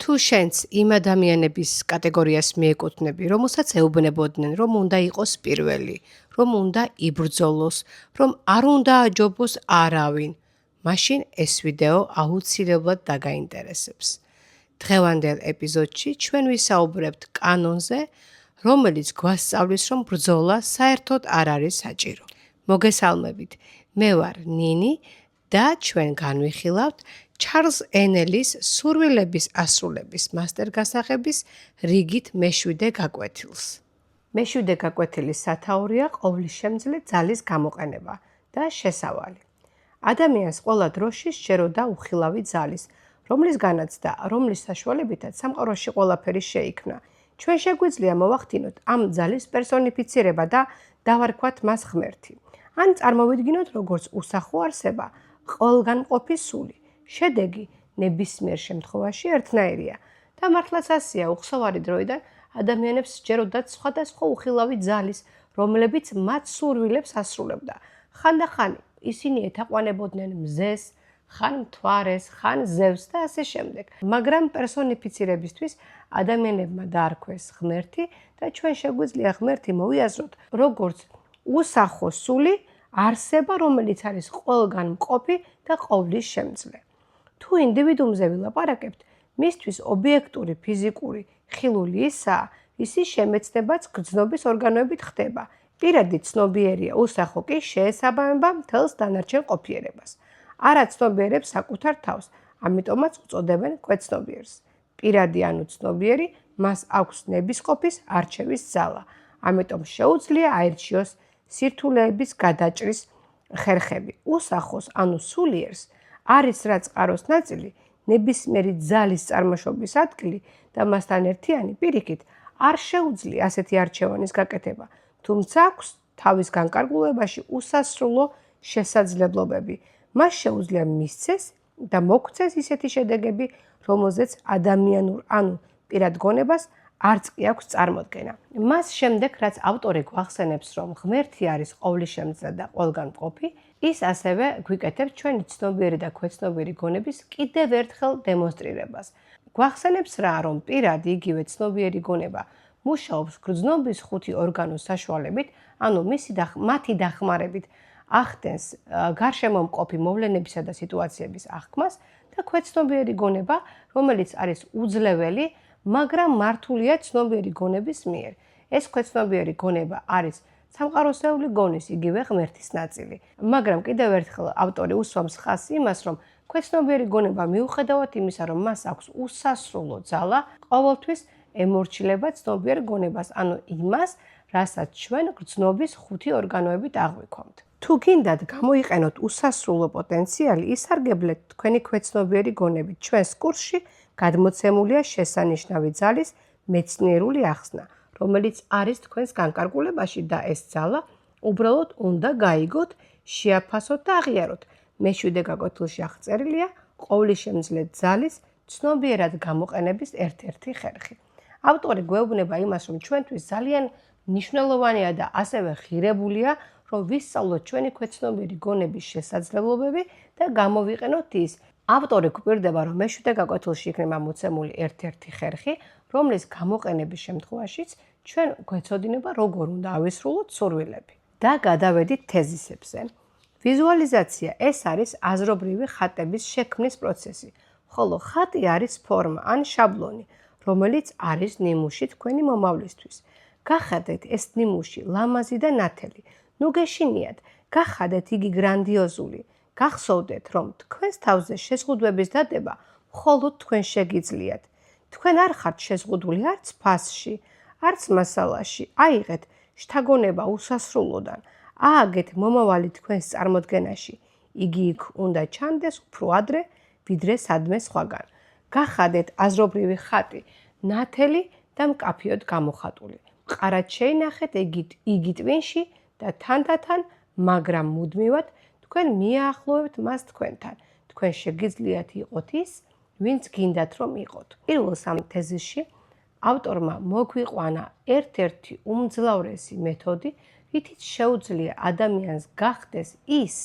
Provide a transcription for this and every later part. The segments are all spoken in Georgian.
თუ შენც იმ ადამიანების კატეგორიას მიეკუთვნები, რომელსაც ეუბნებოდნენ, რომ უნდა იყოს პირველი, რომ უნდა იბრძოლოს, რომ არ უნდა აჯობოს არავინ, მაშინ ეს ვიდეო აუცილებლად დაგაინტერესებს. დღევანდელ ეპიზოდში ჩვენ ვისაუბრებთ კანონზე, რომელიც გვასწავლის, რომ ბრძოლა საერთოდ არ არის საჭირო. მოგესალმებით, მე ვარ ნინი და ჩვენ განვიხილავთ ჩარლზ ენელის სურვილების ასრულების მასტერგასაღების რიგით მეშვიდე გაკვეთილს. მეშვიდე გაკვეთილის სათაურია ყოვლისშემძლე ძალის გამოყენება და შესავალი. ადამიანს ყველა დროში სჯეროდა უხილავი ძალის, რომლისგანაც და რომლის საშუალებითაც სამყაროში ყველაფერი შეიქმნა. ჩვენ შეგვიძლია მოვახდინოთ ამ ძალის პერსონიფიცირება და დავარქვათ მას ღმერთი. ან წარმოვიდგინოთ როგორც უსახო არსება, ყველგან მყოფი სული. შედეგი ნებისმიერ შემთხვევაში ერთნაირია და მართლაც ასეა, უხსოვარი დროიდან ადამიანებს სჯეროდათ სხვადასხვა უხილავი ძალის, რომლებიც მათ სურვილებს ასრულებდა. ხანდახან ისინი ეთაყვანებოდნენ მზეს, ხან მთვარეს, ხან ზევსს და ასე შემდეგ. მაგრამ პერსონიფიცირებისთვის ადამიანებმა დაარქვეს ღმერთი და ჩვენ შეგვიძლია ღმერთი მოვიაზროთ როგორც უსახო სული, არსება, რომელიც არის ყველგან მყოფი და ყოვლისშემძლე. თუ ინდივიდუმზე ვილაპარაკებთ, მისთვის ობიექტური ფიზიკური ხილული ისაა, ისი შემეცნებაც გრძნობის ორგანოებით ხდება. პირადი ცნობიერია, უსახო კი შეესაბამება მთელს დანარჩენ ყოფიერებას. არა ცნობიერებს საკუთარ თავს, ამიტომაც უწოდებენ ქვეცნობიერს. პირადი ანუ ცნობიერი, მას აქვს ნებისყოფის არჩევის ძალა. ამიტომ შეუძლია აირჩიოს სირთულეების გადაჭრის ხერხები. უსახოს ანუ სულიერს არის რა წყაროს ნაწილი, ნებისმიერი ძალის წარმოშობის ადგილი და მასთან ერთიანი პირიქით არ შეუძლია ასეთი არჩევანის გაკეთება, თუმცა აქვს თავის განკარგულებაში უსასრულო შესაძლებლობები. მას შეუძლია მისცეს და მოგვცეს ისეთი შედეგები, რომელზეც ადამიანურ ანუ პირად გონებას არც კი აქვს წარმოდგენა. მას შემდეგ, რაც ავტორი გვახსენებს, რომ ღმერთი არის ყოვლისშემძლე და ყველგან მყოფი, ის ასევე გვიკეთებს ჩვენი ცნობიერი და ქვეცნობიერი გონების კიდევ ერთხელ დემონსტრირებას. გვახსენებს რა, რომ პირადი იგივე ცნობიერი გონება მუშაობს გრძნობის ხუთი ორგანოს საშუალებით, ანუ მათი დახმარებით ახდენს გარშემო მყოფი მოვლენებისა და სიტუაციების აღქმას და ქვეცნობიერი გონება, რომელიც არის უძლეველი, მაგრამ მართულია ცნობიერი გონების მიერ. ეს ქვეცნობიერი გონება არის სამყაროსეული გონის იგივე ღმერთის ნაწილი. მაგრამ კიდევ ერთხელ ავტორი უსვამს ხაზს იმას, რომ ქვეცნობიერი გონება მიუხედავად იმისა, რომ მას აქვს უსასრულო ძალა, ყოველთვის ემორჩილება ცნობიერ გონებას, ანუ იმას, რასაც ჩვენ გრძნობის ხუთი ორგანოებით აღვიქვამთ. თუ გინდათ გამოიყენოთ უსასრულო პოტენციალი, ისარგებლეთ თქვენი ქვეცნობიერი გონებით. ჩვენს კურსში გადმოცემულია შესანიშნავი ძალის მეცნიერული ახსნა, რომელიც არის თქვენს განკარგულებაში და ეს ძალა უბრალოდ უნდა გაიგოთ, შეაფასოთ და აღიაროთ. მეშვიდე გაკვეთილში აღწერილია ყოვლისშემძლე ძალის ცნობიერად გამოყენების ერთ-ერთი ხერხი. ავტორი გვეუბნება იმას, რომ ჩვენთვის ძალიან მნიშვნელოვანია და ასევე ღირებულია, რომ ვისწავლოთ ჩვენი ქვეცნობიერი გონების შესაძლებლობები და გამოვიყენოთ ის. ავტორი გვკვირდება, რომ მეშვიდე გაკვეთილში იქნება მოცემული ერთ-ერთი ხერხი, რომლის გამოყენების შემთხვევაშიც ჩვენ გვეცოდინება, როგორ უნდა ავისრულოთ სურვილები. და გადავედით თეზისებზე. ვიზუალიზაცია ეს არის აზრობრივი ხატების შექმნის პროცესი, ხოლო ხატი არის ფორმა ან შაბლონი, რომელიც არის ნიმუში თქვენი მომავლისთვის. გახადეთ ეს ნიმუში ლამაზი და ნათელი. ნუ გეშინიათ, გახადეთ იგი გრანდიოზული. გახსოვდეთ, რომ თქვენს თავზე შეზღუდვების დადება მხოლოდ თქვენ შეგიძლიათ. თქვენ არ ხართ შეზღუდული არც ფასში, არც მასალაში. აიღეთ შთაგონება უსასრულოდან. ააგეთ მომავალი თქვენს წარმოდგენაში. იგი იქ უნდა ჩანდეს უფრო ადრე, ვიდრე სადმე სხვაგან. გახადეთ აზრობრივი ხატი, ნათელი და მკაფიოდ გამოხატული. მყარად შეინახეთ იგი ტვინში და თანდათან, მაგრამ მუდმივად თქვენ მიაახლოვებთ მას თქვენთან. თქვენ შეგიძლიათ იყოთ ის, ვინც გინდათ რომ იყოთ. პირველ სამ თეზისში ავტორმა მოგვიყვანა ერთ-ერთი უმძლავრესი მეთოდი, რითიც შეუძლია ადამიანს გახდეს ის,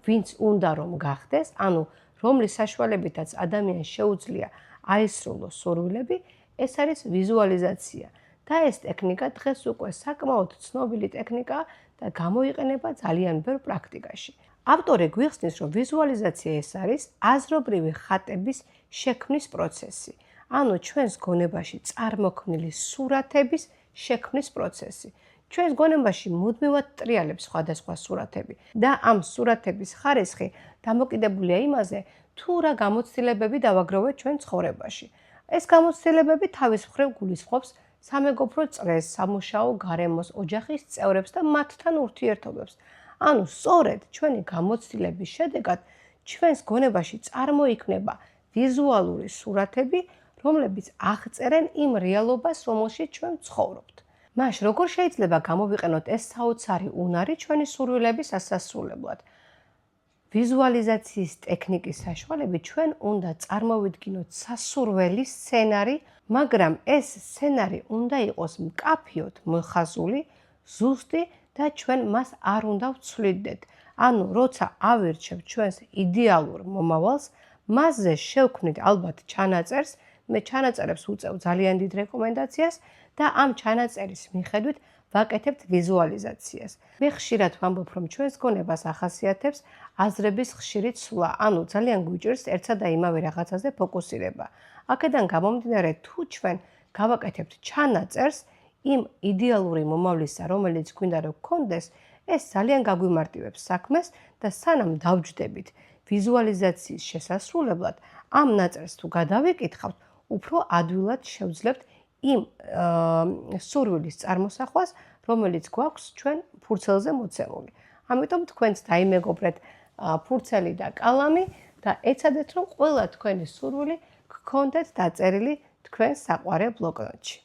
ვინც უნდა რომ გახდეს, ანუ რომლის საშუალებითაც ადამიანს შეუძლია აისრულო სურვილები, ეს არის ვიზუალიზაცია. და ეს ტექნიკა დღეს უკვე საკმაოდ ცნობილი ტექნიკაა და გამოიყენება ძალიან ბევრ პრაქტიკაში. ავტორი გვიხსნის, რომ ვიზუალიზაცია ეს არის აზრობრივი ხატების შექმნის პროცესი. ანუ ჩვენს გონებაში წარმოქმნილი სურათების შექმნის პროცესი. ჩვენს გონებაში მუდმივად ტრიალებს სხვადასხვა სურათები და ამ სურათების ხარისხი დამოკიდებულია იმაზე, თუ რა გამოცდილებები დავაგროვეთ ჩვენ ცხოვრებაში. ეს გამოცდილებები თავის მხრივ გულისხმობს სამეგობრო წრეს, სამუშაო გარემოს, ოჯახის წევრებს და მათთან ურთიერთობებს. ანუ სწორედ ჩვენი გამოცდილების შედეგად ჩვენს გონებაში წარმოიქმნება ვიზუალური სურათები, რომლებიც აღწერენ იმ რეალობას, რომელშიც ჩვენ ცხოვრობთ. მაშ როგორ შეიძლება გამოვიყენოთ ეს საოცარი უნარი ჩვენი სურვილების ასასრულებლად? ვიზუალიზაციის ტექნიკის საშუალებით ჩვენ უნდა წარმოვიდგინოთ სასურველი სცენარი, მაგრამ ეს სცენარი უნდა იყოს მკაფიოდ მოხაზული, ზუსტი და ჩვენ მას არ უნდა ვცვლიდდეთ. ანუ როცა ავირჩევთ ჩვენს იდეალურ მომავალს, მასზე შევქმნით ალბათ ჩანაწერს, მე ჩანაწერებს ვუწევ ძალიან დიდ რეკომენდაციას და ამ ჩანაწერის მიხედვით ვაკეთებთ ვიზუალიზაციას. მე ხშირად ვამბობ, რომ ჩვენს გონებას ახასიათებს აზრების ხშირი ცვლა, ანუ ძალიან გვიჭირს ერთსა და იმავე რაღაცაზე ფოკუსირება. აქედან გამომდინარე, თუ ჩვენ გავაკეთებთ ჩანაწერს იმ იდეალური მომავლისა, რომელიც გვინდა რომ გქონდეს, ეს ძალიან გაგვიმარტივებს საქმეს და სანამ დავჯდებით ვიზუალიზაციის შესასრულებლად, ამ ნაწერს თუ გადავიკითხავთ, უფრო ადვილად შევძლებთ იმ სურვილის წარმოსახვას, რომელიც გვაქვს ჩვენ ფურცელზე მოცემული. ამიტომ თქვენც დაიმეგობრეთ ფურცელი და კალამი და ეცადეთ, რომ ყველა თქვენი სურვილი გქონდეთ დაწერილი თქვენს საყვარელ ბლოკნოტში.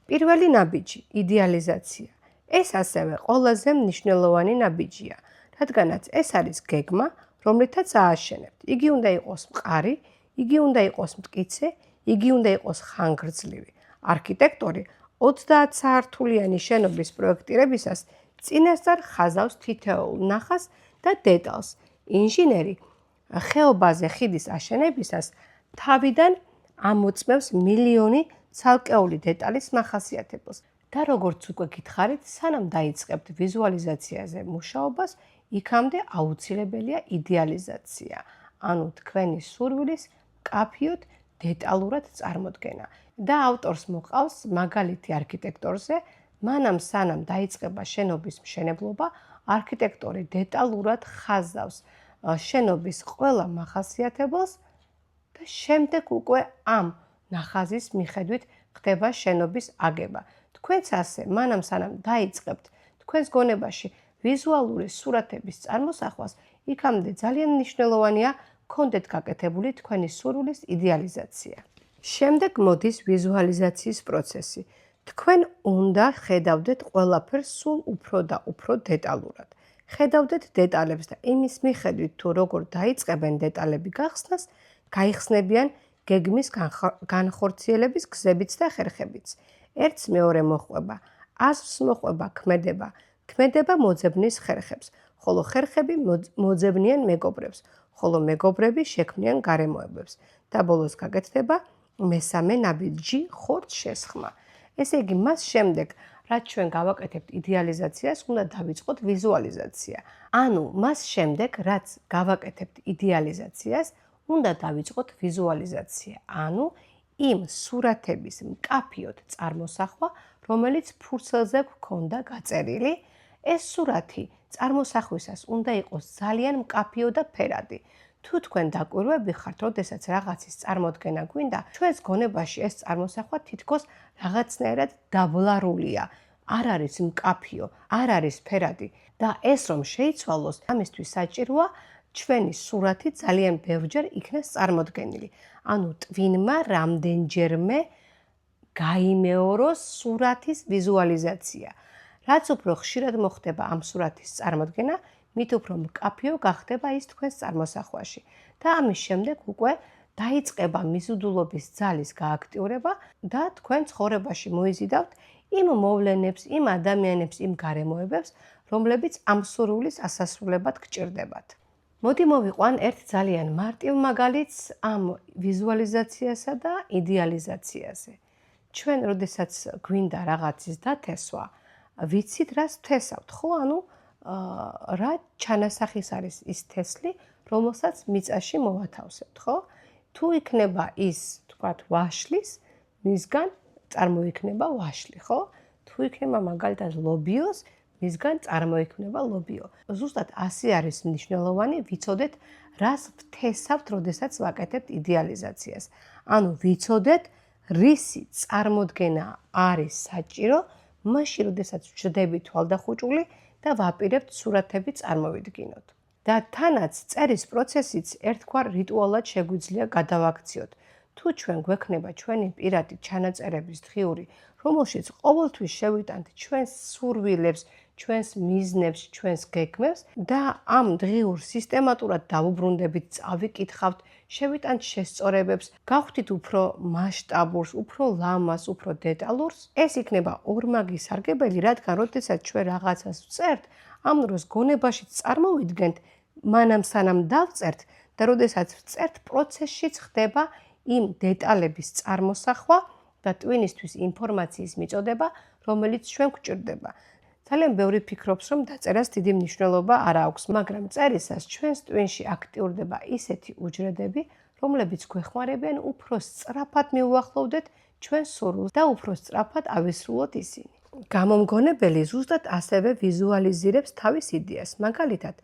პირველი ნაბიჯი, იდეალიზაცია. ეს ასევე ყველაზე მნიშვნელოვანი ნაბიჯია, რადგანაც ეს არის გეგმა, რომლითაც ააშენებთ. იგი უნდა იყოს მყარი, იგი უნდა იყოს მტკიცე, იგი უნდა იყოს ხანგრძლივი. არქიტექტორი 30 საათულიანი შენობის პროექტირებისას წინასწარ ხაზავს თითოეულ ნახას და დეტალს. ინჟინერი ხეობაზე ხიდის აშენებისას თავიდან ამოწმებს მილიონი ცალკეული დეტალის მახასიათებელს. და როგორც უკვე გითხარით, სანამ დაიწყებთ ვიზუალიზაციაზე მუშაობას, იქამდე აუცილებელია იდეალიზაცია, ანუ თქვენი სურვილის მკაფიოდ დეტალურად წარმოდგენა. და ავტორს მოყავს მაგალითი არქიტექტორზე, მანამ სანამ დაიწყება შენობის მშენებლობა, არქიტექტორი დეტალურად ხაზავს შენობის ყველა მახასიათებელს და შემდეგ უკვე ამ ნახაზის მიხედვით ხდება შენობის აგება. თქვენც ასე, მანამ სანამ დაიწყებთ თქვენს გონებაში ვიზუალური სურათების წარმოსახვას, იქამდე ძალიან მნიშვნელოვანია გქონდეთ გაკეთებული თქვენი სურვილის იდეალიზაცია. შემდეგ მოდის ვიზუალიზაციის პროცესი. თქვენ უნდა ხედავდეთ ყველაფერს სულ უფრო და უფრო დეტალურად. ხედავდეთ დეტალებს და იმის მიხედვით, თუ როგორ დაიწყებენ დეტალები გახსნას, გაიხსნებიან გეგმის განხორციელების გზებიც და ხერხებიც. ერთს მეორე მოჰყვება, აზრს მოჰყვება ქმედება, ქმედება მოძებნის ხერხებს, ხოლო ხერხები მოძებნიან მეგობრებს, ხოლო მეგობრები შექმნიან გარემოებებს და ბოლოს გაკეთდება მესამე ნაბიჯი ხორცს შესხმა. ესე იგი, მას შემდეგ, რაც ჩვენ გავაკეთებთ იდეალიზაციას, უნდა დავიწყოთ ვიზუალიზაცია. ანუ მას შემდეგ, რაც გავაკეთებთ იდეალიზაციას, უნდა დავიწყოთ ვიზუალიზაცია. ანუ იმ სურათების მკაფიოდ წარმოსახვა, რომელიც ფურცელზე გქონდა გაწერილი, ეს სურათი წარმოსახვისას უნდა იყოს ძალიან მკაფიო და ფერადი. თუ თქვენ დაკვირვები ხართ, როდესაც რაღაცის წარმოდგენა გვინდა, ჩვენს გონებაში ეს წარმოსახვა თითქოს რაღაცნაირად დაბლარულია, არ არის მკაფიო, არ არის ფერადი და ეს რომ შეიცვალოს, ამისთვის საჭიროა ჩვენი სურათი ძალიან ბევრჯერ იქნას წარმოდგენილი. ანუ ტვინმა რამდენჯერმე გაიმეოროს სურათის ვიზუალიზაცია. რაც უფრო ხშირად მოხდება ამ სურათის წარმოდგენა, მით უფრო მკაფიო გახდება ის თქვენს წარმოსახვაში. და ამის შემდეგ უკვე დაიწყება მიზიდულობის ძალის გააქტიურება და თქვენ ცხოვრებაში მოიზიდავთ იმ მოვლენებს, იმ ადამიანებს, იმ გარემოებებს, რომლებიც ამ სურვილის ასასრულებლად გჭირდებათ. მოდი მოვიყვან ერთ ძალიან მარტივ მაგალითს ამ ვიზუალიზაციასა და იდეალიზაციაზე. ჩვენ როდესაც გვინდა რაღაცის დათესვა, ვიცით რას ვთესავთ, ხო? რა ჩანასახის არის ის თესლი, რომელსაც მიწაში მოვათავსებთ, ხო? თუ იქნება ის, თქვათ, ვაშლის, მისგან წარმოიქმნება ვაშლი, ხო? თუ იქნება მაგალითად ლობიოს, მისგან წარმოიქმნება ლობიო. ზუსტად ასე არის მნიშვნელოვანი ვიცოდეთ, რას ვთესავთ, როდესაც ვაკეთებთ იდეალიზაციას. ანუ ვიცოდეთ, რისი წარმოდგენა არის საჭირო, მაშინ, როდესაც ვჭდებით თვალდახუჭული და ვაპირებთ სურათები წარმოვიდგინოთ. და თანაც წერის პროცესიც ერთგვარ რიტუალად შეგვიძლია გადავაქციოთ. თუ ჩვენ გვექნება ჩვენი პირადი ჩანაწერების დღიური, რომელშიც ყოველთვის შევიტანთ ჩვენს სურვილებს, ჩვენს მიზნებს, ჩვენს გეგმებს და ამ დღიურ სისტემატურად დავუბრუნდებით, წავიკითხავთ, შევიტანთ შესწორებებს, გავხდით უფრო მასშტაბურს, უფრო ლამას, უფრო დეტალურს. ეს იქნება ორმაგი სარგებელი, რადგან როდესაც ჩვენ რაღაცას ვწერთ, ამ დროს გონებაშიც წარმოვიდგენთ, მანამ სანამ დავწერთ და როდესაც ვწერთ, პროცესშიც ხდება იმ დეტალების წარმოსახვა და ტვინისთვის ინფორმაციის მიწოდება, რომელიც ჩვენ გვჭირდება. ძალიან ბევრი ფიქრობს, რომ დაწერას დიდი მნიშვნელობა არ აქვს, მაგრამ წერისას ჩვენს ტვინში აქტიურდება ისეთი უჯრედები, რომლებიც გვეხმარებიან უფრო სწრაფად მივუახლოვდეთ ჩვენს სურვილს და უფრო სწრაფად ავისრულოთ ისინი. გამომგონებელი ზუსტად ასევე ვიზუალიზირებს თავის იდეას. მაგალითად,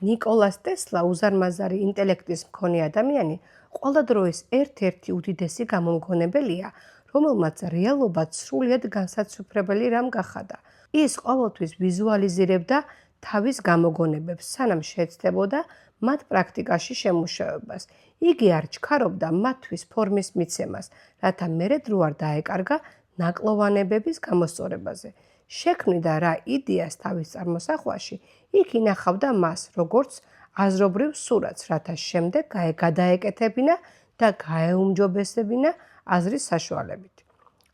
ნიკოლას ტესლა, უზარმაზარი ინტელექტის მქონე ადამიანი, ყველა დროის ერთ-ერთი უდიდესი გამომგონებელია, რომელმაც რეალობად სრულიად განსაცვიფრებელი რამ გახადა. ის ყოველთვის ვიზუალიზირებდა თავის გამოგონებებს, სანამ შეეცდებოდა მათ პრაქტიკაში შემუშავებას. იგი არ ჩქარობდა მათთვის ფორმის მიცემას, რათა მერე დრო არ დაეკარგა ნაკლოვანებების გამოსწორებაზე. შექმნიდა რა იდეას თავის წარმოსახვაში, იქ ინახავდა მას, როგორც აზრობრივ სურათს, რათა შემდეგ გადაეკეთებინა და გაეუმჯობესებინა აზრის საშუალებით.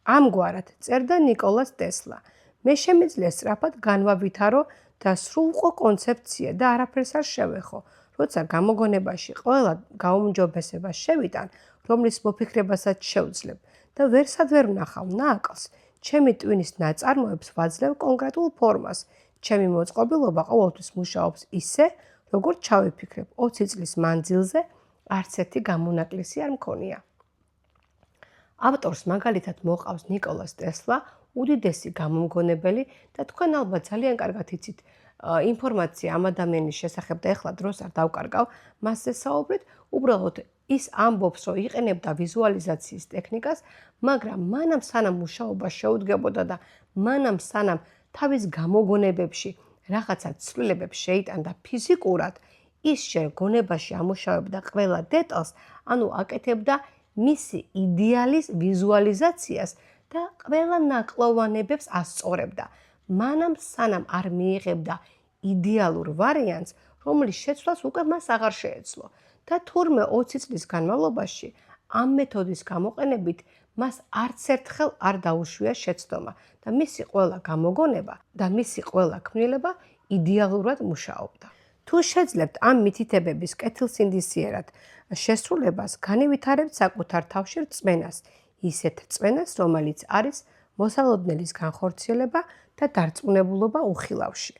ამგვარად წერდა ნიკოლას ტესლა. მე შემიძლია სწრაფად განვავითარო და სრულყო კონცეფცია და არაფერს არ შევეხო, როცა გამოგონებაში ყველა გაუმჯობესებას შევიტან, რომლის მოფიქრებასაც შევძლებ და ვერსად ვერ ვნახავ ნაკლს, ჩემი ტვინის ნაწარმოებს ვაძლევ კონკრეტულ ფორმას. ჩემი მოწყობილობა ყოველთვის მუშაობს ისე, როგორც ჩავიფიქრებ 20 წლის მანძილზე, არც ერთი გამონაკლისი არ მქონია. ავტორს მაგალითად მოყავს ნიკოლას ტესლა, უდიდესი გამომგონებელი და თქვენ ალბათ ძალიან კარგად იცით ინფორმაცია ამ ადამიანის შესახებ და ეხლა დროს არ დავკარგავ მასზე საუბრით, უბრალოდ ის ამბობს, რომ იყენებდა ვიზუალიზაციის ტექნიკას, მაგრამ მანამ სანამ მუშაობა შეუდგებოდა და მანამ სანამ თავის გამოგონებებში რაღაცა ცვლილებებს შეიტანდა ფიზიკურად, ის ჯერ გონებაში ამუშავებდა ყველა დეტალს, ანუ აკეთებდა მისი იდეალის ვიზუალიზაციას და ყველა ნაკლოვანებებს ასწორებდა. მანამ სანამ არ მიიღებდა იდეალურ ვარიანტს, რომლის შეცვლას უკვე მას აღარ შეეძლო. და თურმე 20 წლის განმავლობაში ამ მეთოდის გამოყენებით მას არც ერთხელ არ დაუშვია შეცდომა და მისი ყველა გამოგონება და მისი ყველა ქმნილება იდეალურად მუშაობდა. თუ შეძლებთ ამ მითითებების კეთილსინდისიერად შესრულებას, განივითარებთ საკუთარ თავში რწმენას, ისეთ რწმენას, რომელიც არის მოსალოდნელის განხორციელება და დარწმუნებულობა უხილავში.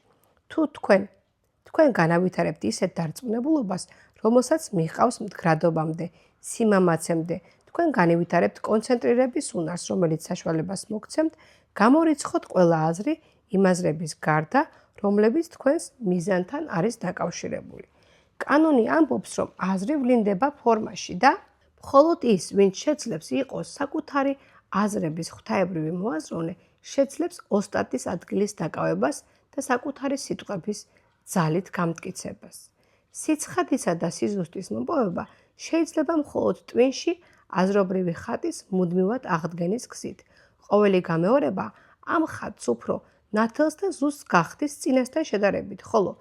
თუ თქვენ განავითარებთ ისეთ დარწმუნებულობას, რომელსაც მიჰყავს მდგრადობამდე, სიმამაცემდე, თქვენ განივითარებთ კონცენტრირების უნარს, რომელიც საშუალებას მოგცემთ, გამორიცხოთ ყველა აზრი იმ აზრების გარდა, რომლებიც თქვენს მიზანთან არის დაკავშირებული. კანონი ამბობს, რომ აზრი ვლინდება ფორმაში და მხოლოდ ის, ვინც შეძლებს იყოს საკუთარი აზრების ღვთაებრივი მოაზროვნე, შეძლებს ოსტატის ადგილის დაკავებას და საკუთარი სიტყვების ძალით გამტკიცებას. სიცხადისა და სიზუსტის მოპოვება შეიძლება მხოლოდ ტვინში აზრობრივი ხატის მუდმივად აღდგენის გზით. ყოველი გამეორება ამ ხატს უფრო ნათელს და ზუსტს გახდის წინასთან შედარებით, ხოლო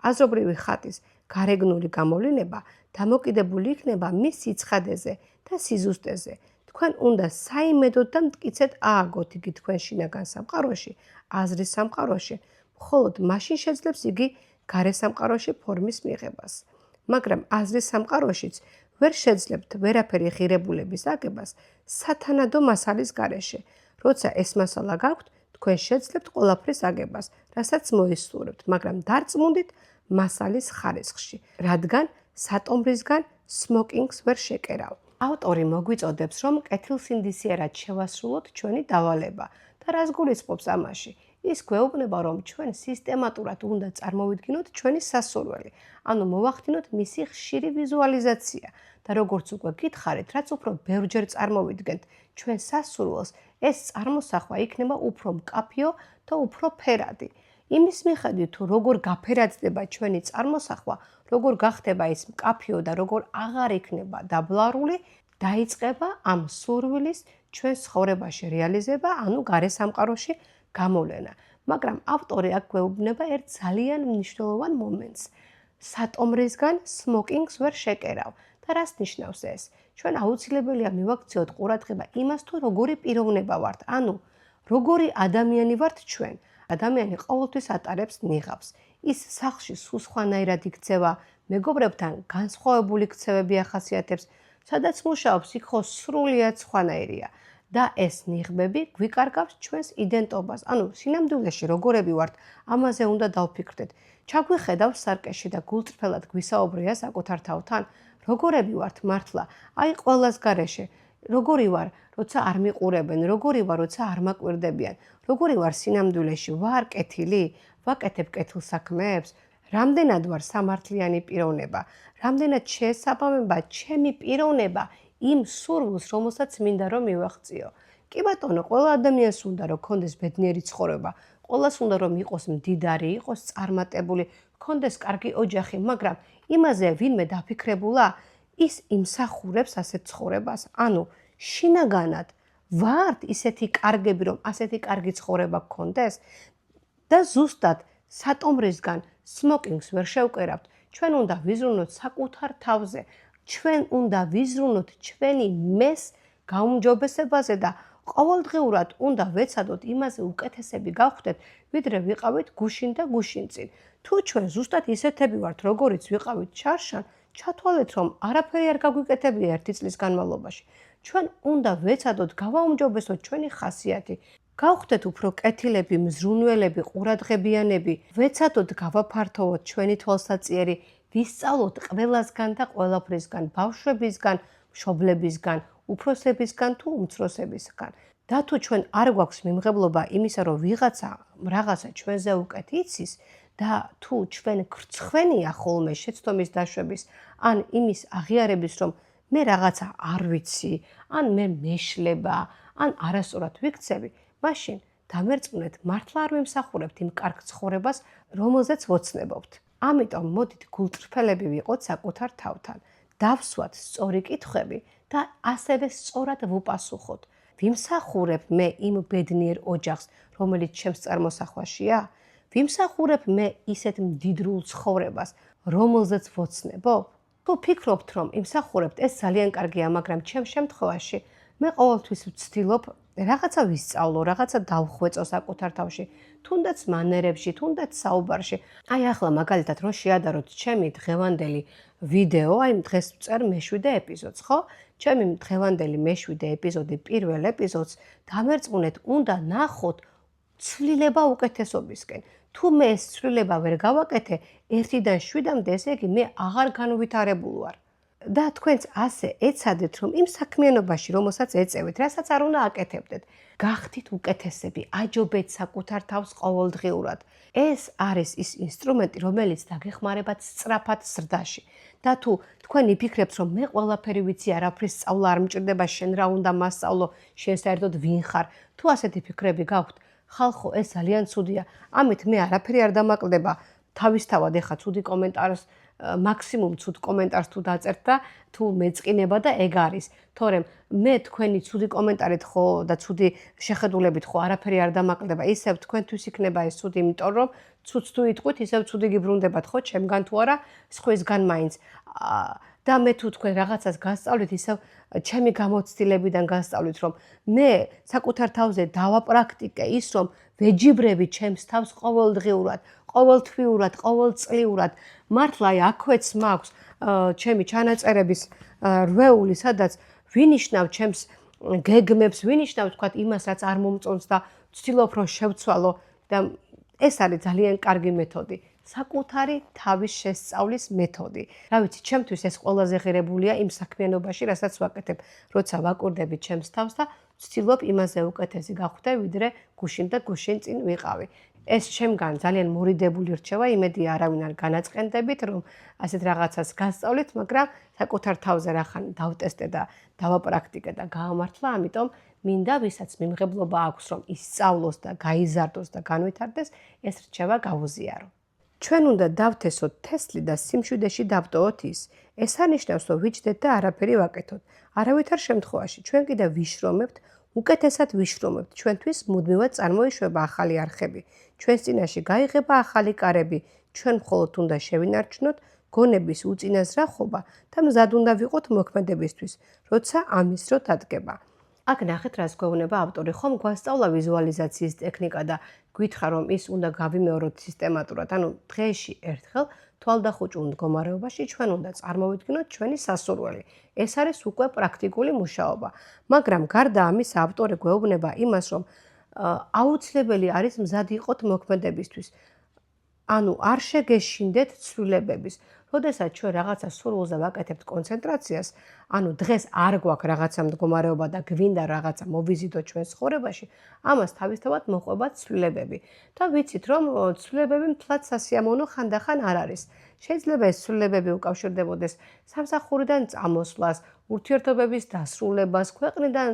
აზრობრივი ხატის გარეგნული გამოვლინება დამოკიდებული იქნება მის სიცხადეზე და სიზუსტეზე. თქვენ უნდა საიმედოდ და მტკიცედ ააგოთ იგი თქვენ შინაგან სამყაროში, აზრის სამყაროში, მხოლოდ მაშინ შეძლებს იგი გარე სამყაროში ფორმის მიღებას. მაგრამ აზრის სამყაროშიც ვერ შეძლებთ ვერაფერი ღირებულების აგებას სათანადო მასალის გარეშე. როცა ეს მასალა გაქვთ, თქვენ შეძლებთ ყველაფრის აგებას, რასაც მოისურვებთ, მაგრამ დარწმუნდით მასალის ხარისხში, რადგან სატომრისგან სმოკინგს ვერ შეკერავ. ავტორი მოგვიწოდებს, რომ კეთილსინდისიერად შევასრულოთ ჩვენი დავალება და რას გულისხმობს ამაში? ის გვეუბნება, რომ ჩვენ სისტემატურად უნდა წარმოვიდგინოთ ჩვენი სასურველი, ანუ მოვახდინოთ მისი ხშირი ვიზუალიზაცია და როგორც უკვე გითხარით, რაც უფრო ბევრჯერ წარმოვიდგენთ ჩვენ სასურველს, ეს წარმოსახვა იქნება უფრო მკაფიო და უფრო ფერადი. იმის მიხედვით, თუ როგორ გაფერადდება ჩვენი წარმოსახვა, როგორ გახდება ის მკაფიო და როგორ აღარ იქნება დაბლარული, დაიწყება ამ სურვილის ჩვენ ცხოვრებაში რეალიზება, ანუ გარე სამყაროში გამოვლენა. მაგრამ ავტორი აქ გვეუბნება ერთ ძალიან მნიშვნელოვან მომენტს. სატომრისგან სმოკინგს ვერ შეკერავ. და რას ნიშნავს ეს? ჩვენ აუცილებელია მივაქციოთ ყურადღება იმას, თუ როგორი პიროვნება ვართ, ანუ როგორი ადამიანი ვართ ჩვენ. ადამიანი ყოველთვის ატარებს ნიღაბს. ის სახლში სულ სხვანაირად იქცევა, მეგობრებთან განსხვავებული ქცევები ახასიათებს, სადაც მუშაობს, იქ ხო სრულიად სხვანაირია. და ეს ნიღბები გვიკარგავს ჩვენს იდენტობას. ანუ სინამდვილეში როგორები ვართ, ამაზე უნდა დავფიქრდეთ. ჩაგვიხედავს სარკეში და გულწრფელად გვისაუბრია საკუთარ თავთან, როგორები ვართ მართლა, აი ყველას გარეშე. როგორი ვარ, როცა არ მიყურებენ, როგორი ვარ, როცა არ მაკვირდებიან, როგორი ვარ სინამდვილეში, ვარ კეთილი, ვაკეთებ კეთილ საქმეებს, რამდენად ვარ სამართლიანი პიროვნება, რამდენად შეესაბამება ჩემი პიროვნება იმ სურვილს, რომელსაც მინდა რომ მივაღწიო. კი ბატონო, ყველა ადამიანს უნდა რომ ქონდეს ბედნიერი ცხოვრება, ყველას უნდა რომ იყოს მდიდარი, იყოს წარმატებული, ქონდეს კარგი ოჯახი, მაგრამ იმაზე ვინმე დაფიქრებულა, ის იმსახურებს ასეთ ცხოვრებას. ანუ შინაგანად ვართ ისეთი კარგები, რომ ასეთი კარგი ცხოვრება გქონდეს და ზუსტად სატომრისგან სმოკინგს ვერ შევკერავთ. ჩვენ უნდა ვიზრუნოთ საკუთარ თავზე. ჩვენ უნდა ვიზრუნოთ ჩვენი მეს გაუმჯობესებაზე და ყოველდღიურად უნდა ვეცადოთ იმაზე უკეთესები გავხდეთ, ვიდრე ვიყავით გუშინ და გუშინწინ. თუ ჩვენ ზუსტად ისეთები ვართ, როგორიც ვიყავით ჩარშან, ჩათვალეთ, რომ არაფერი არ გაგვიკეთებია ერთი წლის განმავლობაში. ჩვენ უნდა ვეცადოთ გავაუმჯობესოთ ჩვენი ხასიათი, გავხდეთ უფრო კეთილები, მზრუნველები, ყურადღებიანები, ვეცადოთ გავაფართოვოთ ჩვენი თვალსაწიერი, ვისწავლოთ ყველასგან და ყველაფრისგან, ბავშვებისგან, მშობლებისგან, უფროსებისგან თუ უმცროსებისგან. და თუ ჩვენ არ გვაქვს მიმღებლობა იმისა, რომ რაღაცა ჩვენზე უკეთ იცის და თუ ჩვენ გრცხვენია ხოლმე შეცდომის დაშვების, ან იმის აღიარების, რომ მე რაღაცა არ ვიცი, ან მე მეშლება, ან არასწორად ვიქცევი, მაშინ დამერწმუნეთ, მართლა არ ვიმსახურებთ იმ კარგ ცხოვრებას, რომელზეც ვოცნებობთ. ამიტომ მოდით გულწრფელები ვიყოთ საკუთარ თავთან, დავსვათ სწორი კითხვები და ასევე სწორად ვუპასუხოთ. ვიმსახურებ მე იმ ბედნიერ ოჯახს, რომელიც ჩემს წარმოსახვაშია? ვიმსახურებ მე ისეთ მდიდრულ ცხოვრებას, რომელზეც ვოცნებობ? თუ ფიქრობთ, რომ იმსახურებთ, ეს ძალიან კარგია, მაგრამ ჩემს შემთხვევაში მე ყოველთვის ვცდილობ რაღაცა ვისწავლო, რაღაცა დავხვეწო საკუთარ თავში, თუნდაც მანერებში, თუნდაც საუბარში. აი ახლა მაგალითად რომ შეადაროთ ჩემი დღევანდელი ვიდეო, აი დღეს ვწერ მე-7 ეპიზოდს, ხო? ჩემი დღევანდელი მე-7 ეპიზოდი, პირველ ეპიზოდს დამერწმუნეთ, უნდა ნახოთ ცვლილება უკეთესობისკენ. თუ მე ეს ცვლილება ვერ გავაკეთე 1-დან 7-მდე, ესე იგი მე აღარ განვითარებულ ვარ. და თქვენც ასე ეცადეთ, რომ იმ საქმიანობაში, რომელსაც ეწევით, რასაც არ უნდა აკეთებდეთ, გახდით უკეთესები, აჯობეთ საკუთარ თავს ყოველდღიურად. ეს არის ის ინსტრუმენტი, რომელიც დაგეხმარებათ სწრაფად ზრდაში. და თუ თქვენ იფიქრებთ, რომ მე ყველაფერი ვიცი, არაფრის სწავლა არ მჭირდება, შენ რა უნდა მასწავლო, შენ საერთოდ ვინ ხარ? თუ ასეთი ფიქრები გაქვთ, ხალხო, ეს ძალიან ცუდია. ამით მე არაფერი არ დამაკლდება. თავისთავად ეხა ცუდი კომენტარს მაქსიმუმ ცუდ კომენტარს თუ დაწერთ და თუ მეწყინება და ეგ არის. თორემ მე თქვენი ცუდი კომენტარით ხო და ცუდი შეხედულებით ხო არაფერი არ დამაკლდება. ისევ თქვენთვის იქნება ეს ცუდი, იმიტომ რომ ცუდს თუ იტყვით, ისევ ცუდი გიბრუნდებათ, ხო, ჩემგან თუ არა, სხვისგან მაინც. და მე თუ თქვენ რაღაცას გასწავლით, ისევ ჩემი გამოცდილებიდან გასწავლით, რომ მე საკუთარ თავზე დავაპრაქტიკე ის, რომ ვეჯიბრები ჩემს თავს ყოველდღიურად, ყოველთვიურად, ყოველწლიურად. მართლა აი აქვეც მაქვს, ჩემი ჩანაწერების რვეული, სადაც ვინიშნავ ჩემს გეგმებს, ვინიშნავ თქვათ იმას, რაც არ მომწონს და ვცდილობ რომ შევცვალო და ეს არის ძალიან კარგი მეთოდი. საკუთარი თავის შესწავლის მეთოდი. რა ვიცი, ჩემთვის ეს ყველაზე ღირებულია იმ საქმიანობაში, რასაც ვაკეთებ, როცა ვაკურდები ჩემს თავს და ვცდილობ იმაზე უკეთესი გავხდე, ვიდრე გუშინ და გუშინ წინ ვიყავი. ეს ჩემგან ძალიან მორიდებული რჩევა, იმედი არავინ არ განაწყენდებით, რომ ასეთ რაღაცას გასწავლით, მაგრამ საკუთარ თავზე რახან დავტესტე და დავაპრაქტიკე და გაამართლა, ამიტომ მინდა ვისაც მიმღებლობა აქვს, რომ ისწავლოს და გაიზარდოს და განვითარდეს, ეს რჩევა გავუზიარო. ჩვენ უნდა დავთესოთ თესლი და სიმშვიდეში დავტოვოთ ის. ეს არნიშნავს, რომ ვიჯდეთ და არაფერი ვაკეთოთ. არავითარ შემთხვევაში ჩვენ კიდევ ვიშრომებთ, უკეთესად ვიშრომებთ. ჩვენთვის მუდმივად წარმოიშვება ახალი არხები. ჩვენს წინაშე გაიღება ახალი კარები. ჩვენ მხოლოდ უნდა შევინარჩუნოთ გონების უწინაზრახობა და მზად უნდა ვიყოთ მოქმედებისთვის, როცა ამის დრო დადგება. აქ ნახეთ, რას გვეუბნება ავტორი. ხომ გვასწავლა ვიზუალიზაციის ტექნიკა და გითხრა, რომ ის უნდა გავიმეოროთ სისტემატურად. ანუ დღეში ერთხელ თვალდახუჭულ მდგომარეობაში ჩვენ უნდა წარმოვიდგინოთ ჩვენი სასურველი. ეს არის უკვე პრაქტიკული მუშაობა. მაგრამ გარდა ამისა, ავტორი გვეუბნება იმას, რომ აუცილებელი არის მზად იყოთ მოქმედებისთვის. ანუ არ შეგეშინდეთ ცვლილებების. როდესაც ჩვენ რაღაცა სურვილზე ვაკეთებთ კონცენტრაციას, ანუ დღეს არ გვაქვს რაღაცა მდგომარეობა და გვინდა რაღაცა მოვიზიდოთ ჩვენ ცხოვრებაში, ამას თავისთავად მოყვება ცვლილებები. და ვიცით, რომ ცვლილებები მთლად სასიამოვნო ხანდახან არ არის. შეიძლება ეს ცვლილებები უკავშირდებოდეს სამსახურიდან წამოსვლას, ურთიერთობების დასრულებას, ქვეყნიდან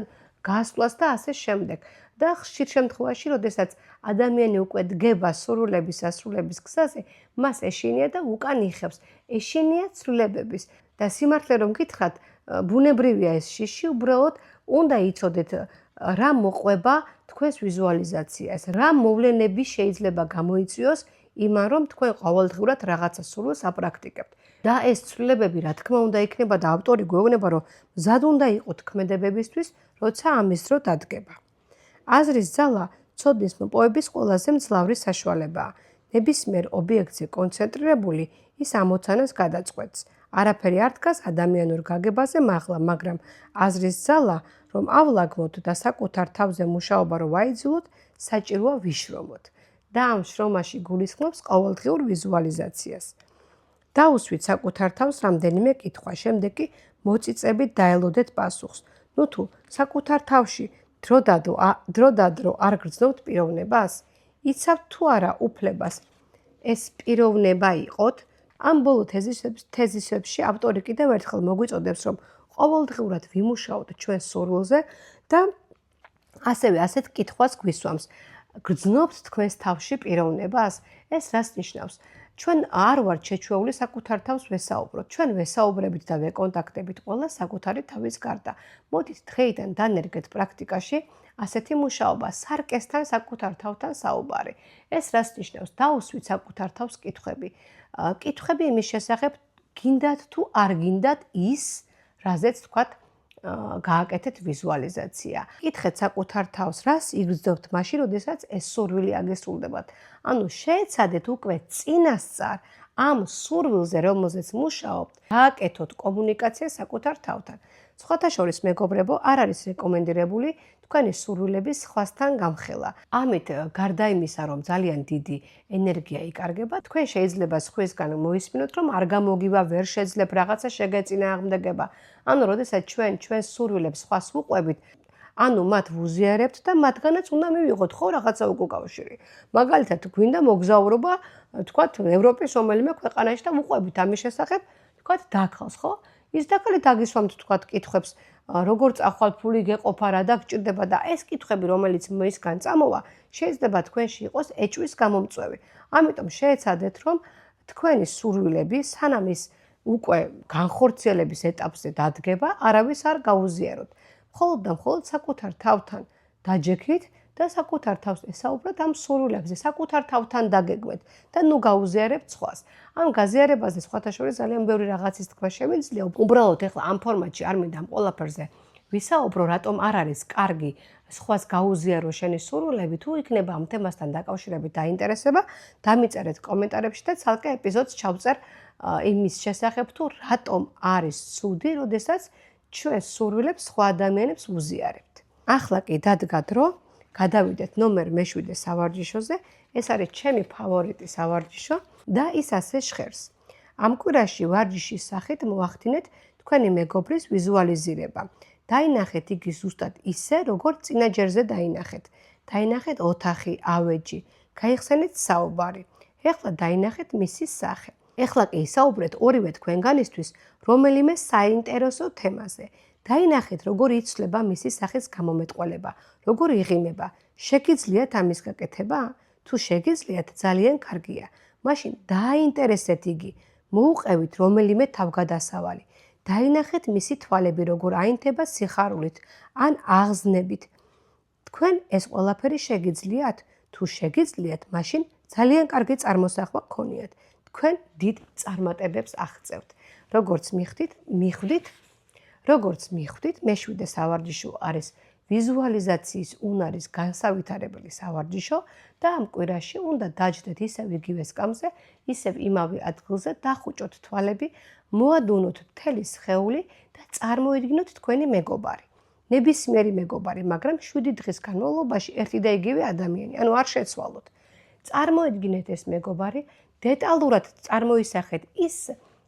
გასვლას და ასე შემდეგ. და ხშირ შემთხვევაში, როდესაც ადამიანი უკვე დგება სურვილების ასრულების გზაზე, მას ეშინია და უკან იხევს. ეშინია ცვლილებების. და სიმართლე რომ გითხრათ, ბუნებრივია ეს შიში, უბრალოდ უნდა იცოდეთ რა მოყვება თქვენს ვიზუალიზაციას, რა მოვლენები შეიძლება გამოიწვიოს იმან, რომ თქვენ ყოველდღურად რაღაცა სურვილს აპრაქტიკებთ. და ეს ცვლილებები, რა თქმა უნდა, იქნება და ავტორი გვეუბნება, რომ მზად უნდა იყოთ ქმედებებისთვის, როცა ამის დრო დადგება. აზრის ძალა ცოდნის მოპოვების ყველაზე მძლავრი საშუალებაა. ნებისმიერ ობიექტზე კონცენტრირებული ის ამოცანას გადაწყვეტს. არაფერი არ დგას ადამიანურ გაგებაზე მაღლა, მაგრამ აზრის ძალა, რომავლაგმოთ და საკუთარ თავზე მუშაობა რომ ვაიძულოთ, საჭიროა ვიშრომოთ. და ამ შრომაში გულისხმობს ყოველდღიურ ვიზუალიზაციას. დაუსვით საკუთარ თავს რამდენიმე კითხვა, შემდეგ კი მოწიწებით დაელოდეთ პასუხს. ნუ თუ საკუთარ თავში დროდადრო არ გრძნობთ პიროვნებას? იცავთ თუ არა უფლებას ეს პიროვნება იყოთ? ამ ბოლო თეზისებში ავტორი კიდევ ერთხელ მოგვიწოდებს, რომ ყოველდღურად ვიმუშაოთ ჩვენ სურვილზე და ასევე ასეთ კითხვას გვისვამს. გრძნობთ თქვენს თავში პიროვნებას? ეს რას ნიშნავს? ჩვენ არ ვართ შეჩვეული საკუთარ თავს ვესაუბროთ. ჩვენ ვესაუბრებით და ვეკონტაქტებით ყველა საკუთარი თავის გარდა. მოდით დღეიდან დანერგეთ პრაქტიკაში ასეთი მუშაობა, სარკესთან საკუთარ თავთან საუბარი. ეს რას ნიშნავს? დაუსვით საკუთარ თავს კითხვები. კითხვები იმის შესახებ, გინდათ თუ არ გინდათ ის, რაზეც თქვათ გააკეთეთ ვიზუალიზაცია. კითხეთ საკუთარ თავს, რას იგრძნობთ მაშინ, როდესაც ეს სურვილი აგესრულდებათ. ანუ შეეცადეთ უკვე წინასწარ ამ სურვილზე, რომელზეც მუშაობთ, გააკეთოთ კომუნიკაცია საკუთარ თავთან. სხვათა შორის, მეგობრებო, არ არის რეკომენდირებული თქვენი სურვილების სხვასთან გამხელა. ამით გარდა იმისა, რომ ძალიან დიდი ენერგია იკარგება, თქვენ შეიძლება სხვისგან მოისმინოთ, რომ არ გამოგივა, ვერ შეძლებ რაღაცა შეგეწინააღმდეგება. ანუ, როდესაც ჩვენს სურვილებს სხვას ვუყვებით, ანუ მათ ვუზიარებთ და მათგანაც უნდა მივიღოთ ხო რაღაცა უკავშირი. მაგალითად, გვინდა მოგზაურობა, თქვათ, ევროპის რომელიმე ქვეყანაში და ვუყვებით ამის შესახებ, თქვათ, დაქალს, ხო? ის დაკალი დაგისვამთ, თქვათ, კითხვებს, როგორ წახვალ-ფული გეყოფა, რა დაგჭირდება და ეს კითხვები, რომელიც მოისგან წამოვა, შეიძლება თქვენში იყოს ეჭვის გამომწვევი. ამიტომ შეეცადეთ, რომ თქვენი სურვილები, სანამ ის უკვე განხორციელების ეტაპზე დადგება, არავის არ გაუზიაროთ. მხოლოდ და მხოლოდ საკუთარ თავთან დაჯექით და საკუთარ თავს ესაუბროთ ამ სურვილებზე, საკუთარ თავთან დაგეგმეთ და ნუ გაუზიარებთ სხვას. ამ გაზიარებაზე სხვათა შორის ძალიან ბევრი რაღაცის თქვა შემიძლია. უბრალოდ ეხლა ამ ფორმატში არ მინდა ამ ყველაფერზე ვისაუბრო, რატომ არ არის კარგი სხვას გაუზიარო შენი სურვილები, თუ იქნება ამ თემასთან დაკავშირებით დაინტერესება, დამიწერეთ კომენტარებში და ცალკე ეპიზოდს ჩავწერ იმის შესახებ, თუ რატომ არის ცუდი, როდესაც ჩვენ სურვილებს სხვა ადამიანებს უზიარებთ. ახლა კი დადგა დრო, გადავიდეთ ნომერ მე-7 სავარჯიშოზე. ეს არის ჩემი ფავორიტი სავარჯიშო და ის ასე ჟღერს. ამ კვირაში ვარჯიშის სახით მოახდინეთ თქვენი მეგობრის ვიზუალიზირება. დაინახეთ იგი ზუსტად ისე, როგორც წინა ჯერზე დაინახეთ. დაინახეთ ოთახი, ავეჯი, გაიხსენეთ საუბარი. ეხლა დაინახეთ მისი სახე. ეხლა კი ისაუბრეთ ორივე თქვენგანისთვის რომელიმე საინტერესო თემაზე. დაინახეთ, როგორ იცვლება მისი სახის გამომეტყველება, როგორ იღიმება. შეგიძლიათ ამის გაკეთება? თუ შეგიძლიათ, ძალიან კარგია. მაშინ დააინტერესეთ იგი, მოუყევით რომელიმე თავგადასავალი. დაინახეთ მისი თვალები, როგორ აინთება სიხარულით ან აღზნებით. თქვენ ეს ყველაფერი შეგიძლიათ? თუ შეგიძლიათ, მაშინ ძალიან კარგი წარმოსახვა გქონიათ. თქვენ დიდ წარმატებებს აღწევთ. როგორც მიხვდით, მე-7 სავარჯიშო არის ვიზუალიზაციის უნარის განსავითარებელი სავარჯიშო და ამ კვირაში უნდა დაჯდეთ ისევ იგივე სკამზე, ისევ იმავე ადგილზე, დახუჭოთ თვალები, მოადუნოთ მთელი სხეული და წარმოიდგინოთ თქვენი მეგობარი. ნებისმიერი მეგობარი, მაგრამ 7 დღის განმავლობაში ერთი და იგივე ადამიანი, ანუ არ შეცვალოთ. წარმოიდგინეთ ეს მეგობარი, დეტალურად წარმოისახეთ ის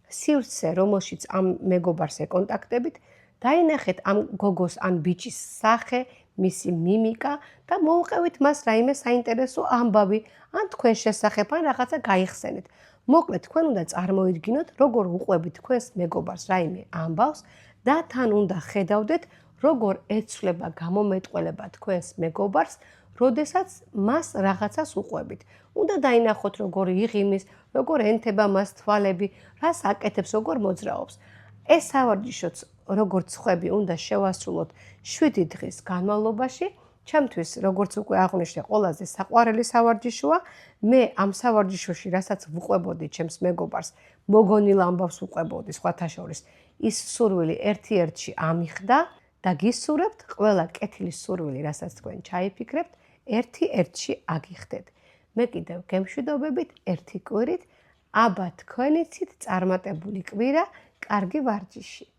სივრცე, რომელშიც ამ მეგობარს ეკონტაქტებით, დაინახეთ ამ გოგოს ან ბიჭის სახე, მისი მიმიკა და მოუყევით მას რაიმე საინტერესო ამბავი, ან თქვენ შესახებ ან რაღაცა გაიხსენეთ. მოკლედ, თქვენ უნდა წარმოიდგინოთ, როგორ უყვებით თქვენს მეგობარს რაიმე ამბავს და თან უნდა ხედავდეთ, როგორ ეცვლება გამომეტყველება თქვენს მეგობარს, როდესაც მას რაღაცას უყვებით. უნდა დაინახოთ, როგორ იღიმის, როგორ ენთება მას თვალები, რას აკეთებს, როგორ მოძრაობს. ეს სავარჯიშოც როგორც ხვები უნდა შევასრულოთ 7 დღის განმავლობაში. ჩემთვის, როგორც უკვე აღვნიშნე, ყველაზე საყვარელი სავარჯიშოა. მე ამ სავარჯიშოში, რასაც ვუყვებოდი ჩემს მეგობარს, მოგონილ ამბავს ვუყვებოდი სხვათა შორის, ის სურვილი ერთ-ერთში ამიხდა და გისურვებთ ყველა კეთილი სურვილი, რასაც თქვენ ჩაიფიქრებთ, ერთ-ერთში აგიხდეთ. მე კიდევ გემშვიდობებით ერთი კვირით, აბა თქვენიცით წარმატებული კვირა, კარგი ვარჯიში.